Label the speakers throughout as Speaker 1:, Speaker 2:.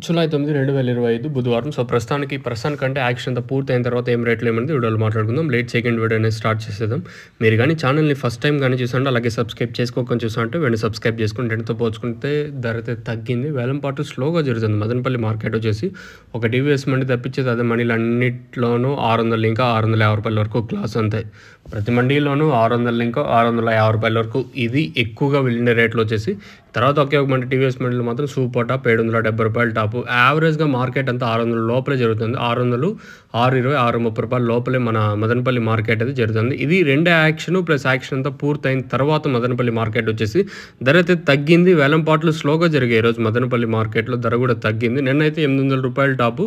Speaker 1: July 9, 2025 బుధవారం. ప్రస్తుతానికంటే action అంతా పూర్తయిన తర్వాత ఏం రేట్లు ఏమనేది వీడియోలో మాట్లాడుకుందాం. లేట్ సెకండ్ వీడియో అనేది స్టార్ట్ చేసేద్దాం. మీరు కానీ ఛానల్ని ఫస్ట్ టైం కానీ చూసండి, అలాగే సబ్స్క్రైబ్ చేసుకోకుండా చూసాంటే వెంటనే సబ్స్క్రైబ్ చేసుకుని రెండుతో పోల్చుకుంటే ధర అయితే తగ్గింది. వేలం పాటు స్లోగా జరుగుతుంది. మదనపల్లి మార్కెట్ వచ్చేసి ఒక టీవీఎస్ మండి తప్పించేది అదే మండీలు అన్నింటిలోనూ 600 ఇంకా 650 రూపాయల వరకు క్లాస్ అంతే. ప్రతి మండీలోనూ 600 ఇంకా 650 రూపాయల వరకు ఇది ఎక్కువగా వెళ్ళిన రేట్లు వచ్చేసి. తర్వాత ఒకే ఒక మండి టీవీఎస్ మండీలు మాత్రం సూపర్ టాప్ 770 రూపాయలు టాప్. యావరేజ్గా మార్కెట్ అంతా 600 లోపలే జరుగుతుంది. 600, 620, 630 రూపాయల లోపలే మన మదనపల్లి మార్కెట్ అయితే జరుగుతుంది. ఇది రెండు యాక్షన్ ప్లస్ యాక్షన్ అంతా పూర్తయిన తర్వాత మదనపల్లి మార్కెట్ వచ్చేసి ధర అయితే తగ్గింది. వేలం పాటలు స్లోగా జరిగాయి. ఈరోజు మదనపల్లి మార్కెట్లో ధర కూడా తగ్గింది. నిన్నైతే 800 రూపాయల టాపు,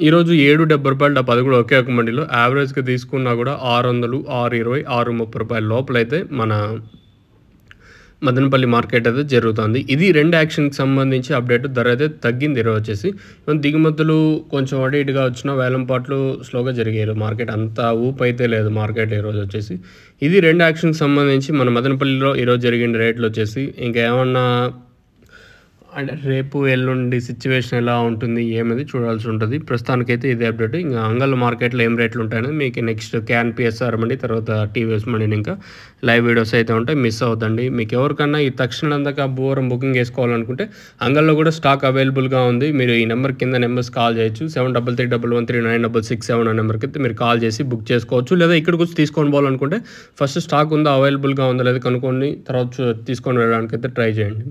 Speaker 1: ఈరోజు 770 రూపాయల టాప్. అది కూడా ఒకే ఒక మండిలో యావరేజ్గా తీసుకున్నా కూడా 600, 620, 630 రూపాయల లోపలైతే మన మదనపల్లి మార్కెట్ అయితే జరుగుతుంది. ఇది రెండు యాక్షన్కి సంబంధించి అప్డేట్. ధర అయితే తగ్గింది ఈరోజు వచ్చేసి. దిగుమతులు కొంచెం అటు ఇటుగా వచ్చిన వేలం పాటలు స్లోగా జరిగాయి. మార్కెట్ అంతా ఊపు అయితే లేదు మార్కెట్ ఈరోజు వచ్చేసి. ఇది రెండు యాక్షన్కి సంబంధించి మన మదనపల్లిలో ఈరోజు జరిగిన రేట్లు వచ్చేసి. ఇంకేమన్నా అంటే రేపు ఎల్లుండి సిచ్యువేషన్ ఎలా ఉంటుంది ఏమది చూడాల్సి ఉంటుంది. ప్రస్తుతానికైతే ఇదే అప్డేట్. ఇంకా అంగళ్ళ మార్కెట్లో ఏం రేట్లు ఉంటాయనేది మీకు నెక్స్ట్ క్యాన్ పిఎస్ఆర్ మండి, తర్వాత టీవీఎస్ మండిని ఇంకా లైవ్ వీడియోస్ అయితే ఉంటాయి, మిస్ అవుతండి. మీకు ఎవరికన్నా ఈ తక్షణందాక బుధవారం బుకింగ్ చేసుకోవాలనుకుంటే అంగల్లో కూడా స్టాక్ అవైలబుల్గా ఉంది. మీరు ఈ నెంబర్ కింద నెంబర్స్ కాల్ చేయొచ్చు. 7331139667 అనే నెంబర్కి అయితే మీరు కాల్ చేసి బుక్ చేసుకోవచ్చు. లేదా ఇక్కడికి వచ్చి తీసుకొని పోవాలనుకుంటే ఫస్ట్ స్టాక్ ఉందా అవైలబుల్గా ఉందా లేదా కనుక్కొని తర్వాత తీసుకొని వెళ్ళడానికి అయితే ట్రై చేయండి.